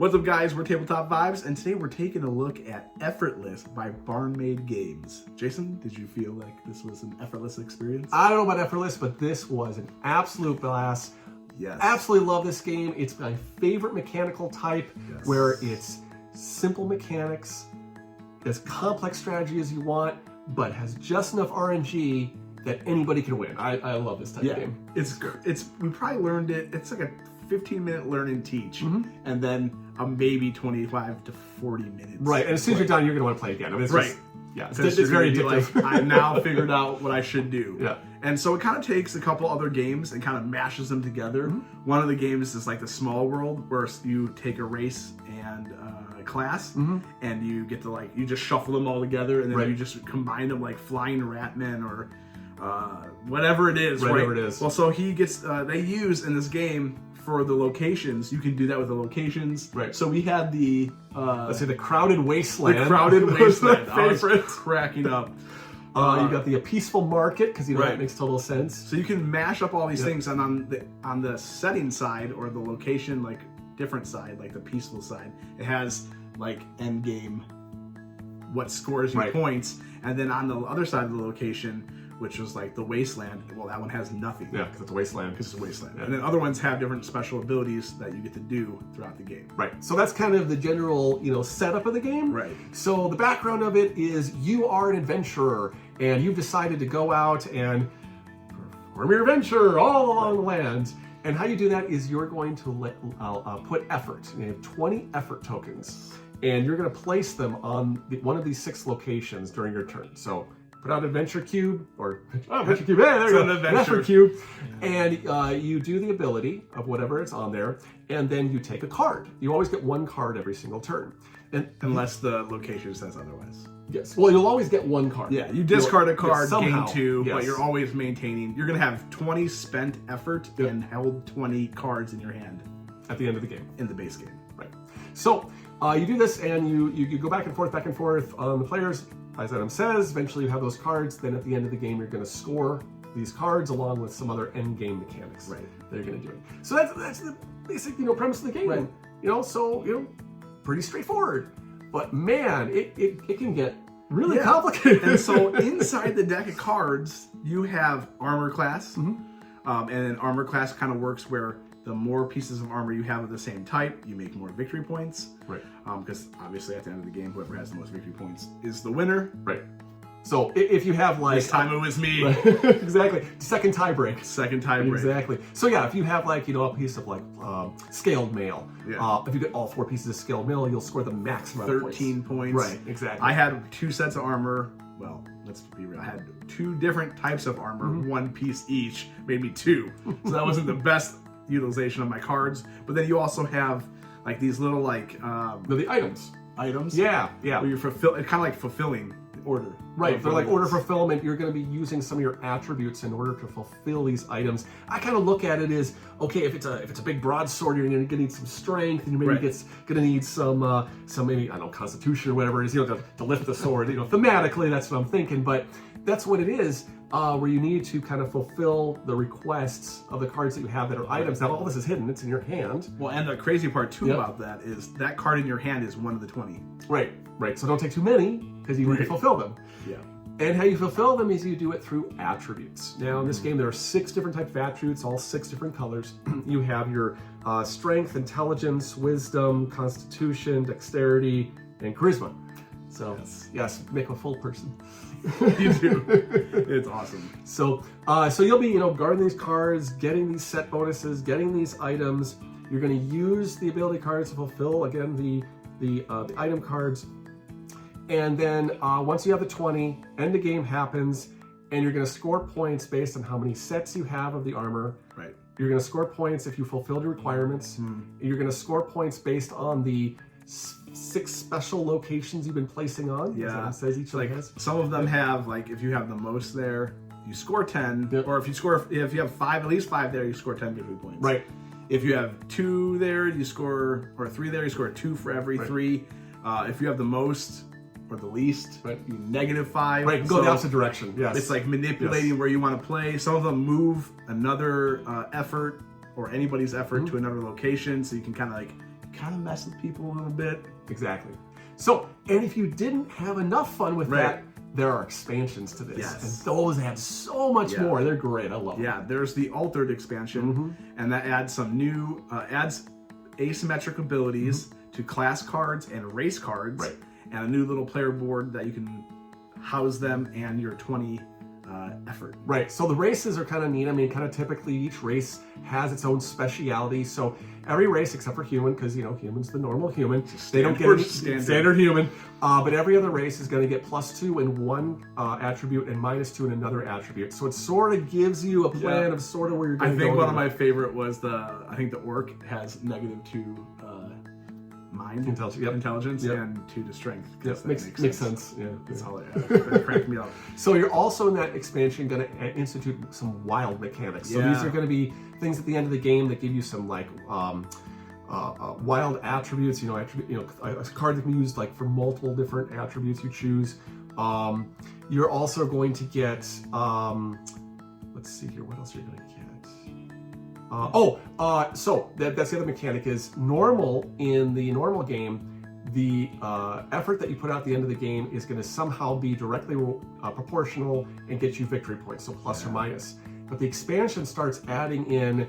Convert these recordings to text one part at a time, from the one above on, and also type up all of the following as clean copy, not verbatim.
What's up, guys? We're Tabletop Vibes, and today we're taking a look at Effortless by Barnmade Games. Jason, did you feel like this was an effortless experience? I don't know about effortless, but this was an absolute blast. Yes. Absolutely love this game. It's my favorite mechanical type, where it's simple mechanics, as complex strategy as you want, but has just enough RNG that anybody can win. I love this type of game. We probably learned it. It's like a 15-minute learn and teach, and then a maybe 25 to 40 minutes. Right, and as soon as you're done, you're going to want to play again. I mean, it's just, it's very addictive. Like, I've now figured out what I should do. Yeah. And so it kind of takes a couple other games and kind of mashes them together. One of the games is like the Small World, where you take a race and a class, and you get to you just shuffle them all together, and then you just combine them like Flying Ratmen or whatever it is. Whatever it is. Well, so he gets, they use in this game for the locations. You can do that with the locations. Right. So we had the let's say the Crowded Wasteland. The Crowded Wasteland. I was cracking up. You got the Peaceful Market, because that makes total sense. So you can mash up all these things, and on the setting side, or the location different side, like the peaceful side, it has end game, what scores you points, and then on the other side of the location, which was like the Wasteland, well, that one has nothing. Yeah, because it's a wasteland. Because it's a wasteland. Yeah. And then other ones have different special abilities that you get to do throughout the game. Right. So that's kind of the general, setup of the game. Right. So the background of it is you are an adventurer, and you've decided to go out and perform your adventure all along the land. And how you do that is you're going to put effort. You have 20 effort tokens, and you're going to place them on one of these 6 locations during your turn. So put out Adventure Cube, Adventure Cube, hey, there you go, Adventure Cube, and you do the ability of whatever it's on there, and then you take a card. You always get 1 card every single turn. Unless the location says otherwise. Yes. Well, you'll always get 1 card. Yeah, you discard a card, somehow, gain 2, but you're always maintaining. You're going to have 20 spent effort and held 20 cards in your hand. At the end of the game. In the base game. Right. So you do this, and you go back and forth. The players, as Adam says, eventually you have those cards. Then at the end of the game, you're going to score these cards along with some other end game mechanics that you're going to do. So that's the basic premise of the game. Right. So pretty straightforward. But man, it can get really complicated. And so inside the deck of cards, you have armor class, and then armor class kind of works where the more pieces of armor you have of the same type, you make more victory points. Right. Because obviously at the end of the game, whoever has the most victory points is the winner. Right. So if you have this time it was me. Right. Exactly. Second tie break. Second tie break. Exactly. So yeah, if you have a piece of scaled mail, if you get all 4 pieces of scaled mail, you'll score the maximum 13 points. Right. Exactly. I had 2 sets of armor. Well, let's be real. I had 2 different types of armor, 1 piece each, made me 2. So that wasn't the best utilization of my cards. But then you also have these little the items. Items. Yeah. Where you fulfill. It's kind of like fulfilling order. Right, they're like order fulfillment. You're going to be using some of your attributes in order to fulfill these items. I kind of look at it as, okay, if it's a big broadsword, you're going to need some strength, and you're maybe going to need some maybe, I don't know, constitution or whatever it is, to lift the sword. Thematically, that's what I'm thinking, but that's what it is, where you need to kind of fulfill the requests of the cards that you have that are items. Now, all this is hidden. It's in your hand. Well, and the crazy part, too, about that is that card in your hand is one of the 20. Right. So don't take too many, because you need to fulfill them. Yeah. And how you fulfill them is you do it through attributes. Now, in this game, there are 6 different types of attributes, all 6 different colors. You have your strength, intelligence, wisdom, constitution, dexterity, and charisma. So, yes, make a full person. You do. It's awesome. So you'll be, guarding these cards, getting these set bonuses, getting these items. You're going to use the ability cards to fulfill, again, the item cards. And then once you have the 20, end of game happens, and you're going to score points based on how many sets you have of the armor. Right. You're going to score points if you fulfilled your requirements. You're going to score points based on the 6 special locations you've been placing on. Yeah. As says each has. Some of them have, if you have the most there, you score 10. Or if you have 5, at least 5 there, you score 10 victory points. Right. If you have 2 there, you score, or 3 there, you score 2 for every 3. If you have the most or the least, you -5. Right, go the opposite direction. Yes. It's like manipulating where you want to play. Some of them move another effort or anybody's effort to another location, so you can kind of kind of mess with people a little bit. Exactly. So, and if you didn't have enough fun with that, there are expansions to this. Yes. And those add so much more. They're great. I love them. Yeah, there's the Altered expansion, and that adds some new, adds asymmetric abilities to class cards and race cards, and a new little player board that you can house them and your 20 effort. Right, so the races are kind of neat. I mean, kind of typically each race has its own speciality. So every race, except for human, because, you know, human's the normal human. They don't get any standard human. But every other race is going to get +2 in one attribute and -2 in another attribute. So it sort of gives you a plan of sort of where you're going to go. I think one of my favorite was I think the orc has -2 mind intelligence and 2 to strength. Yep, makes sense. Yeah, that's all that cracked me up. So you're also in that expansion going to institute some wild mechanics. So these are going to be things at the end of the game that give you some like wild attributes. You know, a card that can be used like for multiple different attributes you choose. You're also going to get. Let's see here. What else are you going to get? So that's the other mechanic is normal in the normal game. The effort that you put out at the end of the game is going to somehow be directly proportional and get you victory points, so plus or minus. But the expansion starts adding in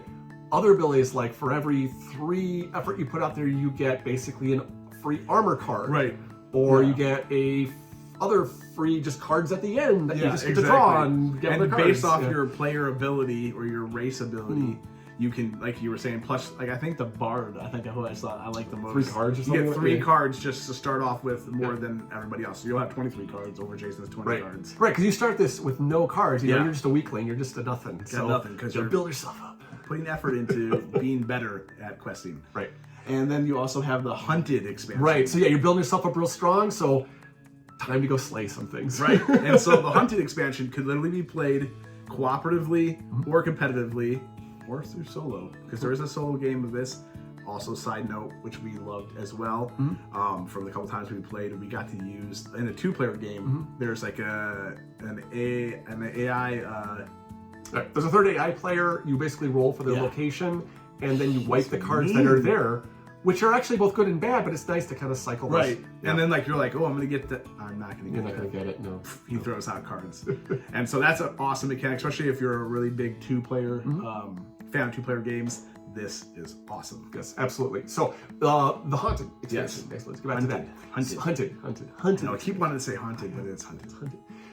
other abilities, like for every 3 effort you put out there, you get basically a free armor card. Right. Or you get other free just cards at the end that you just get to draw and get and based off your player ability or your race ability. You can, like you were saying, plus, like I think the Bard, I think who I saw, I like the most. 3 cards or something? You get 3 cards just to start off with more than everybody else. So you'll have 23 cards over Jason's 20 cards. Right, because you start this with no cards. You know, you're just a weakling. You're just a nothing. So nothing, because you're build yourself up. Putting effort into being better at questing. Right. And then you also have the Hunted expansion. Right, so you're building yourself up real strong, so time to go slay some things. Right, and so the Hunted expansion could literally be played cooperatively or competitively, or through solo, because there is a solo game of this. Also, side note, which we loved as well, from the couple times we played, we got to use in a 2-player game. There's like an AI. There's a third AI player. You basically roll for their location, and then you wipe the cards that are there, which are actually both good and bad. But it's nice to kind of cycle this. Right, and then like you're like, oh, I'm gonna get that. I'm not gonna get. You're not gonna get it. No. He throws out cards, and so that's an awesome mechanic, especially if you're a really big 2-player fan of 2-player games. This is awesome. Yes, absolutely. So the Haunted expansion. Yes. Let's go back to that. Hunted. No, I keep wanting to say Haunted, but it's Hunted.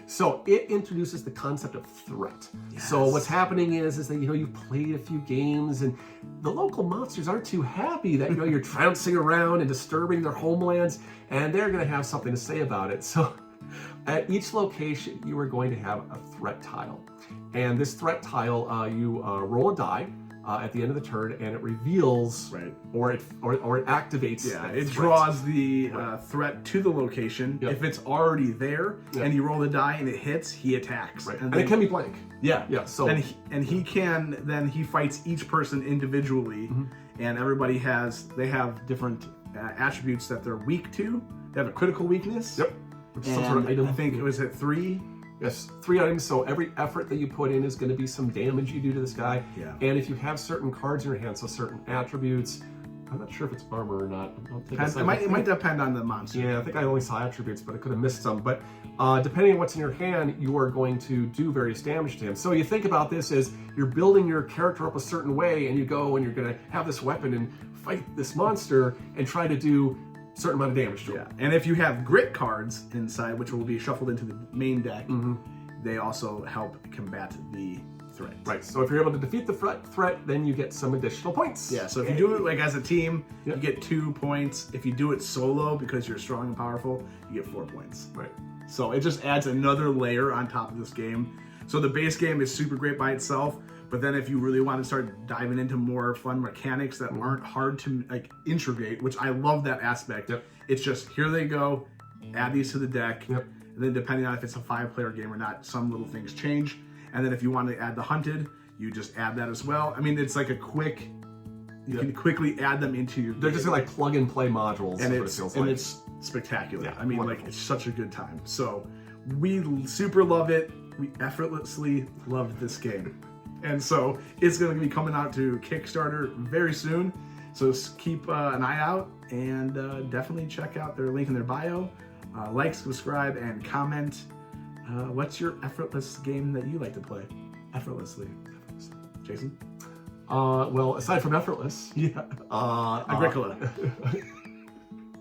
So it introduces the concept of threat. Yes. So what's happening is that you've played a few games and the local monsters aren't too happy that you're trouncing around and disturbing their homelands, and they're going to have something to say about it. So at each location, you are going to have a threat tile, and this threat tile you roll a die. At the end of the turn, and it reveals, or it activates. Yeah, it draws the threat to the location. If it's already there, and you roll the die and it hits, he attacks. Right. And it can be blank. Yeah. So he fights each person individually, and everybody have different attributes that they're weak to. They have a critical weakness. Yep. Which is some sort of item. I think it was at 3. Yes, 3 items, so every effort that you put in is going to be some damage you do to this guy. Yeah. And if you have certain cards in your hand, so certain attributes, I'm not sure if it's armor or not. It might depend on the monster. Yeah, I think I only saw attributes, but I could have missed some. But depending on what's in your hand, you are going to do various damage to him. So you think about this as you're building your character up a certain way, and you go and you're going to have this weapon and fight this monster and try to do certain amount of damage to it. And if you have grit cards inside, which will be shuffled into the main deck, they also help combat the threat. Right, so if you're able to defeat the threat, then you get some additional points. Yeah, so if you do it like as a team, you get 2 points. If you do it solo because you're strong and powerful, you get 4 points. Right. So it just adds another layer on top of this game. So the base game is super great by itself, but then if you really want to start diving into more fun mechanics that aren't hard to integrate, which I love that aspect. It's just, here they go, add these to the deck, and then depending on if it's a 5-player game or not, some little things change. And then if you want to add the Hunted, you just add that as well. I mean, it's like a quick, you can quickly add them into your They're just like plug and play modules, and it's spectacular. Yeah, I mean, wonderful. like, it's such a good time. So we super love it. We effortlessly loved this game. And so it's going to be coming out to Kickstarter very soon. So keep an eye out, and definitely check out their link in their bio. Like, subscribe, and comment. What's your effortless game that you like to play? Effortlessly. Jason? Well, aside from Effortless, Yeah. Agricola.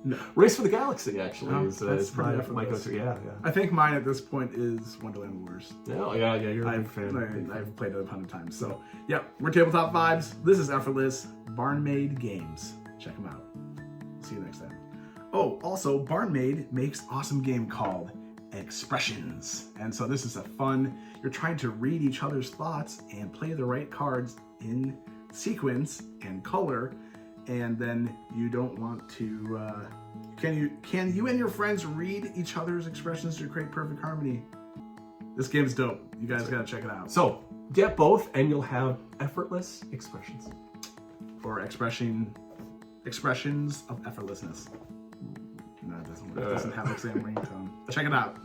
No. Race for the Galaxy, actually, Oh, is that's my pretty go-to. Yeah. I think mine at this point is Wonderland Wars. Yeah, you're a big fan. I've played it a ton of times. So, yeah, we're Tabletop Vibes. This is Effortless Barnmade Games. Check them out. See you next time. Oh, also, Barnmade makes awesome game called Expressions. And so this is a fun, you're trying to read each other's thoughts and play the right cards in sequence and color, and then you don't want to can you and your friends read each other's expressions to create perfect harmony? This game's dope. You guys gotta check it out. So get both and you'll have effortless expressions. Or expressions of effortlessness. No, it doesn't work. It doesn't have the same ringtone. Check it out.